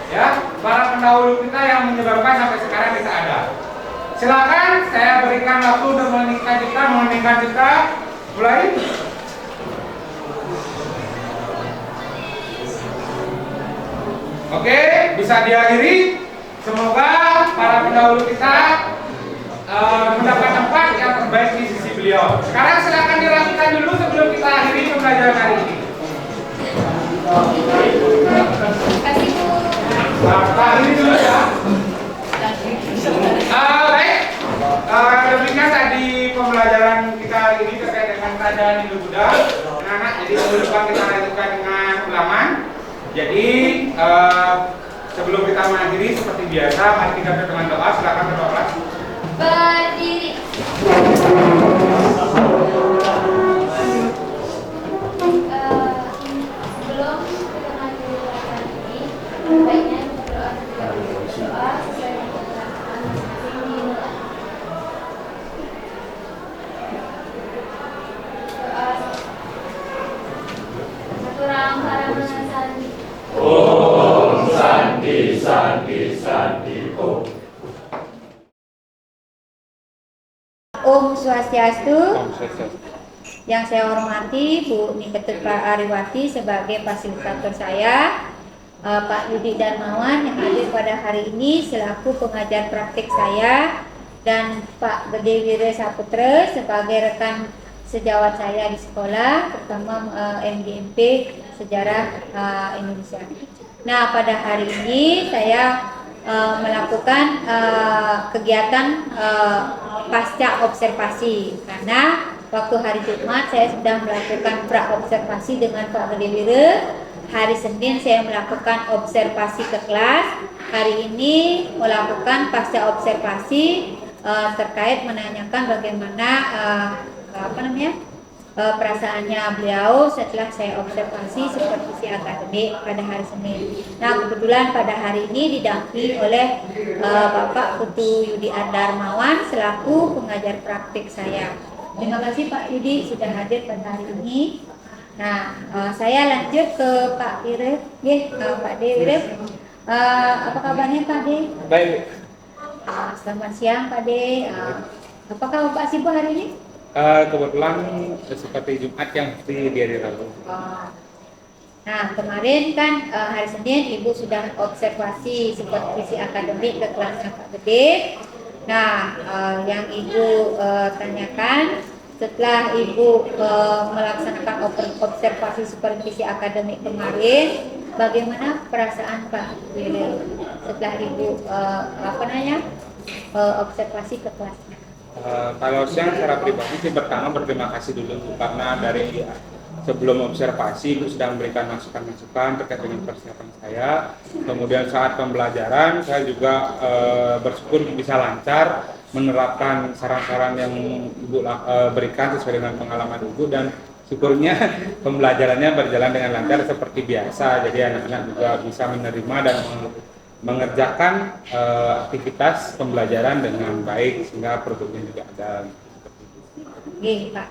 [SPEAKER 2] ya para pendahulu kita yang menyebabkan sampai sekarang kita ada. Silakan saya berikan waktu untuk mengeningkan cipta. Mulai. Oke, bisa diakhiri. Semoga para pendahulu kita mendapat tempat yang terbaik di sisi beliau. Sekarang silakan dirapikan dulu sebelum kita akhiri pembelajaran hari ini.
[SPEAKER 7] Kasih Bu.
[SPEAKER 2] Nah, ini dulu ya. Baik. Demikian tadi pembelajaran kita hari ini terkait dengan kerajaan Hindu Buddha. Anak-anak, jadi minggu depan kita lanjutkan dengan ulangan. Jadi sebelum kita mengakhiri seperti biasa, mari kita dengan doa. Silakan berdoa.
[SPEAKER 7] Berdiri. Sebelum kita mengakhiri pelajaran ini, baiknya berdoa sesuai dengan keterangan masing-masing di doa. Saturang Paramahasandi.
[SPEAKER 3] Om Santi Santi Santi Om.
[SPEAKER 1] Om Swastiastu. Yang saya hormati Bu Niketut Ariwati sebagai fasilitator saya, Pak Yudi Darmawan yang hadir pada hari ini selaku pengajar praktik saya, dan Pak Gede Wira Saputra sebagai rekan sejawat saya di sekolah, terutama MGMP Sejarah Indonesia. Nah, pada hari ini saya melakukan kegiatan pasca observasi karena waktu hari Jumat saya sudah melakukan pra observasi dengan Pak Gede Wire. Hari Senin saya melakukan observasi ke kelas. Hari ini melakukan pasca observasi terkait menanyakan bagaimana perasaannya beliau setelah saya observasi supervisi akademik pada hari Senin. Nah, kebetulan pada hari ini didampingi oleh Bapak Putu Yudi Darmawan selaku pengajar praktik saya. Terima kasih Pak Yudi sudah hadir pada hari ini. Nah, saya lanjut ke Pak Irif. Pak D. Irif. Apa kabarnya Pak D?
[SPEAKER 2] Baik.
[SPEAKER 1] Selamat siang Pak D. Apakah Bapak sibuk hari ini?
[SPEAKER 2] Kebetulan seperti Jumat yang di hari Rabu.
[SPEAKER 1] Nah, kemarin kan hari Senin Ibu sudah observasi supervisi akademik ke kelasnya Pak Gede. Nah, yang Ibu tanyakan setelah Ibu melaksanakan observasi supervisi akademik kemarin, bagaimana perasaan Pak Gede setelah Ibu observasi ke kelasnya?
[SPEAKER 2] Kalau saya secara pribadi sih pertama berterima kasih dulu karena dari sebelum observasi Ibu sudah memberikan masukan-masukan terkait dengan persiapan saya. Kemudian saat pembelajaran saya juga bersyukur bisa lancar menerapkan saran-saran yang Ibu berikan sesuai dengan pengalaman Ibu, dan syukurnya pembelajarannya berjalan dengan lancar seperti biasa. Jadi anak-anak juga bisa menerima dan mengerjakan aktivitas pembelajaran dengan baik sehingga produknya juga ada.
[SPEAKER 1] Oke, Pak.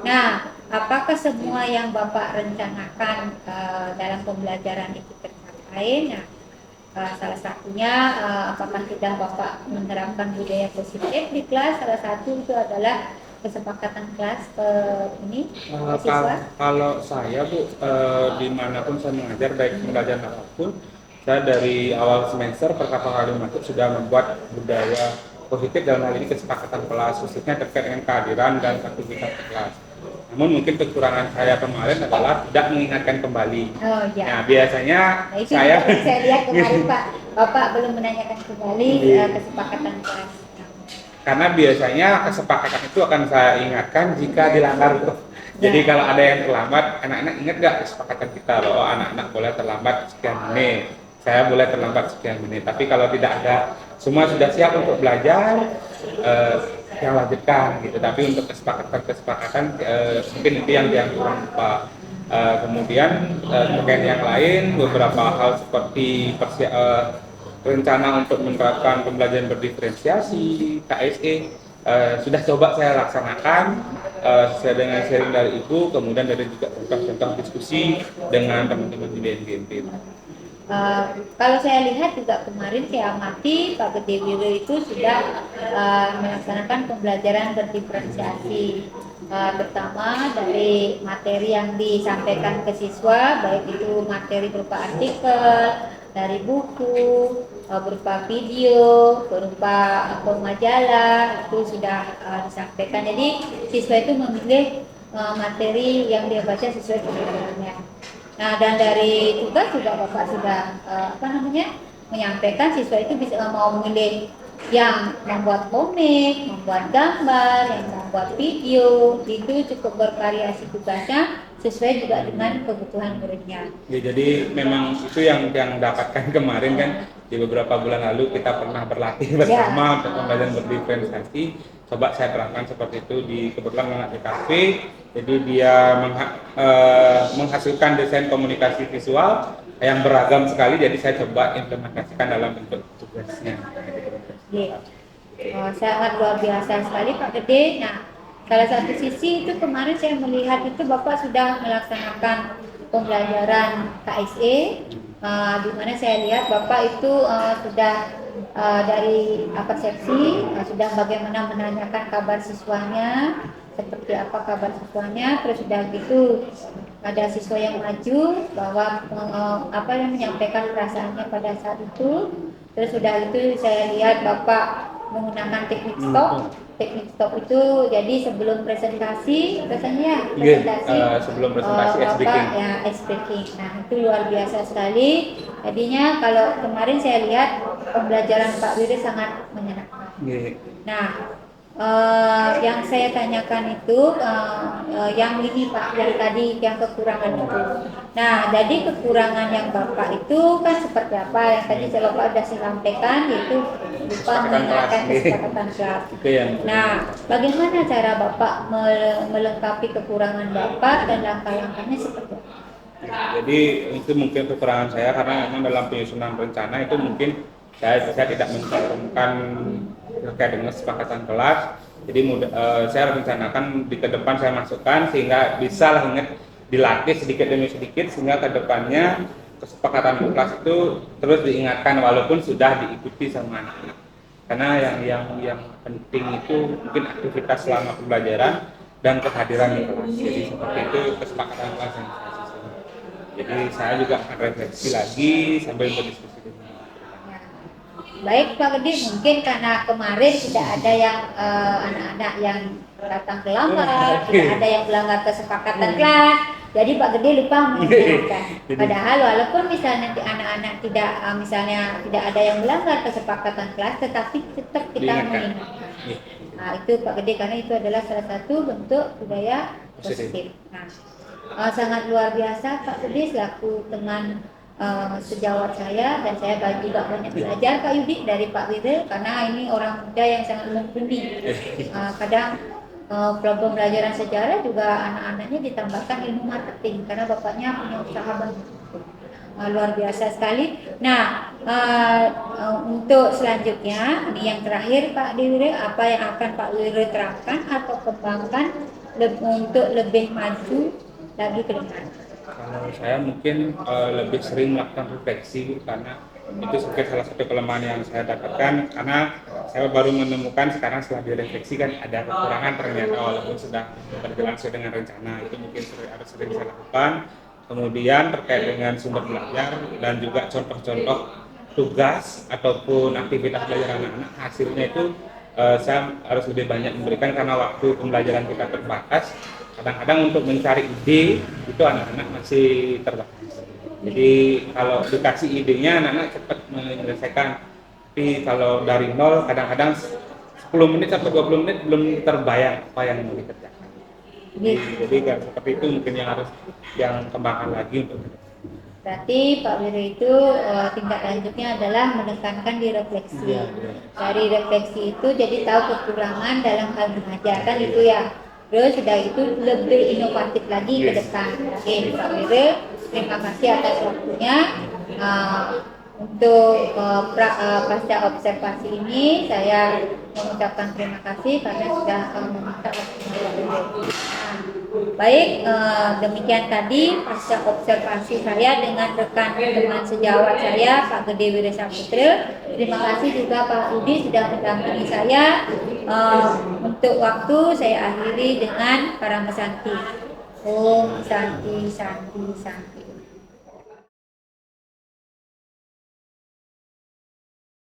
[SPEAKER 1] Nah, apakah semua yang Bapak rencanakan dalam pembelajaran itu tercapai? Nah, salah satunya apakah sudah Bapak menerapkan budaya positif di kelas? Salah satu itu adalah kesepakatan kelas siswa.
[SPEAKER 2] Kalau saya Bu, dimanapun saya mengajar baik pembelajaran apapun, saya dari awal semester pertama kali masuk sudah membuat budaya positif dalam hal ini kesepakatan kelas, khususnya terkait dengan kehadiran dan aktivitas kelas. Namun mungkin kekurangan saya kemarin adalah tidak mengingatkan kembali.
[SPEAKER 1] Oh iya.
[SPEAKER 2] Nah, biasanya
[SPEAKER 1] itu
[SPEAKER 2] saya
[SPEAKER 1] lihat kemarin Pak, Bapak belum menanyakan kembali kesepakatan kelas.
[SPEAKER 2] Karena biasanya kesepakatan itu akan saya ingatkan jika dilanggar. Jadi kalau ada yang terlambat, anak-anak ingat nggak kesepakatan kita loh, anak-anak boleh terlambat sekian menit, saya boleh terlambat sekian menit. Tapi kalau tidak ada, semua sudah siap untuk belajar, yang lanjutkan gitu. Tapi untuk kesepakatan mungkin itu yang kurang Pak. Kemudian terkait yang lain, beberapa hal seperti rencana untuk menerapkan pembelajaran berdiferensiasi KSE sudah coba saya laksanakan sesuai dengan sharing dari Ibu, kemudian dari juga contoh diskusi dengan teman-teman di BNGMP.
[SPEAKER 1] Kalau saya lihat juga kemarin saya amati Pak Gede Wire itu sudah melaksanakan pembelajaran berdiferensiasi, pertama dari materi yang disampaikan ke siswa, baik itu materi berupa artikel, dari buku, berupa video, berupa majalah, itu sudah disampaikan. Jadi siswa itu memilih materi yang dia baca sesuai kebutuhannya. Nah, dan dari tugas juga Bapak sudah menyampaikan siswa itu bisa mau memilih yang membuat komik, membuat gambar, yang membuat video, itu cukup bervariasi tugasnya sesuai juga dengan kebutuhan muridnya.
[SPEAKER 2] Ya, jadi memang itu yang dapatkan kemarin kan, di beberapa bulan lalu kita pernah berlatih bersama untuk pembelajaran berdiferensiasi. Coba saya terapkan seperti itu di kebetulan anak TKP. Jadi dia menghasilkan desain komunikasi visual yang beragam sekali. Jadi saya coba implementasikan dalam bentuk tugasnya.
[SPEAKER 1] Sangat luar biasa sekali Pak Gede. Nah, salah satu sisi itu kemarin saya melihat itu Bapak sudah melaksanakan pembelajaran KSE, di mana saya lihat Bapak itu sudah dari persepsi sudah bagaimana menanyakan kabar siswanya, seperti apa kabar siswanya, terus sudah gitu ada siswa yang maju bahwa yang menyampaikan perasaannya pada saat itu, terus sudah itu saya lihat Bapak menggunakan teknik stop. Teknik stop itu jadi sebelum presentasi rasanya
[SPEAKER 5] Iya,
[SPEAKER 1] presentasi
[SPEAKER 5] sebelum presentasi ice breaking.
[SPEAKER 1] ya ice breaking. Nah itu luar biasa sekali. Jadinya kalau kemarin saya lihat pembelajaran Pak Wiri sangat menyenangkan.
[SPEAKER 5] Iya.
[SPEAKER 1] Nah yang saya tanyakan itu yang ini Pak, yang tadi yang kekurangan itu. Nah, jadi kekurangan yang Bapak itu kan seperti apa? Yang tadi saya Bapak sudah sampaikan, yaitu lupa mengingatkan kesepakatan kelas.
[SPEAKER 5] Itu yang
[SPEAKER 1] Nah, bagaimana cara Bapak melengkapi kekurangan Bapak dan langkah-langkahnya seperti apa?
[SPEAKER 2] Jadi itu mungkin kekurangan saya karena memang dalam penyusunan rencana itu mungkin saya tidak mencantumkan terkait dengan kesepakatan kelas. Jadi saya rencanakan di ke depan saya masukkan sehingga bisa lah dilatih sedikit demi sedikit sehingga ke depannya kesepakatan kelas itu terus diingatkan walaupun sudah diikuti sama anak-anak. Karena yang penting itu mungkin aktivitas selama pembelajaran dan kehadiran di kelas. Jadi seperti itu kesepakatan kelas yang saya susun. Jadi saya juga akan refleksi lagi sambil berdiskusi dengan
[SPEAKER 1] Baik Pak Gede, mungkin karena kemarin tidak ada yang anak-anak yang datang terlambat, tidak ada yang melanggar kesepakatan kelas, jadi Pak Gede lupa mengingatkan. Padahal walaupun misalnya nanti anak-anak tidak misalnya tidak ada yang melanggar kesepakatan kelas, tetapi tetap kita mengingatkan. Nah, itu Pak Gede karena itu adalah salah satu bentuk budaya positif. Nah, sangat luar biasa Pak Gede selaku teman sejawat saya, dan saya juga banyak belajar Pak Yudi dari Pak Wiri karena ini orang muda yang sangat mumpuni. Kadang pembelajaran sejarah juga anak-anaknya ditambahkan ilmu marketing karena bapaknya punya usaha banyak. Luar biasa sekali. Nah, untuk selanjutnya ini yang terakhir Pak Wiri, apa yang akan Pak Wiri terapkan atau kembangkan untuk lebih maju lagi ke depan?
[SPEAKER 2] Kalau saya mungkin lebih sering melakukan refleksi karena itu sebagai salah satu kelemahan yang saya dapatkan karena saya baru menemukan sekarang setelah direfleksi kan ada kekurangan ternyata walaupun sudah berjalan sesuai dengan rencana. Itu mungkin harus sering saya lakukan. Kemudian terkait dengan sumber belajar dan juga contoh-contoh tugas ataupun aktivitas belajar anak-anak, hasilnya itu saya harus lebih banyak memberikan karena waktu pembelajaran kita terbatas. Kadang-kadang untuk mencari ide itu anak-anak masih terbatas. Jadi kalau dikasih idenya anak-anak cepat menyelesaikan. Tapi kalau dari nol kadang-kadang 10 menit sampai 20 menit belum terbayang apa yang mau dikerjakan. Jadi kan seperti itu mungkin yang harus yang kembangkan lagi untuk
[SPEAKER 1] Berarti Pak Wiro itu tindak lanjutnya adalah menekankan di refleksi. Dari refleksi itu jadi tahu kekurangan dalam hal mengajar kan itu ya. Terus sudah itu lebih inovatif lagi ke depan. Oke, Pak Wiro, terima kasih atas waktunya. Untuk pasca observasi ini saya mengucapkan terima kasih karena sudah meminta waktunya. Baik, demikian tadi pasca observasi saya dengan rekan teman sejawat saya Pak Gede Wira Saputra. Terima kasih juga Pak Udi sudah mendampingi saya. Untuk waktu saya akhiri dengan Paramasanti. Om Santi Santi Santi.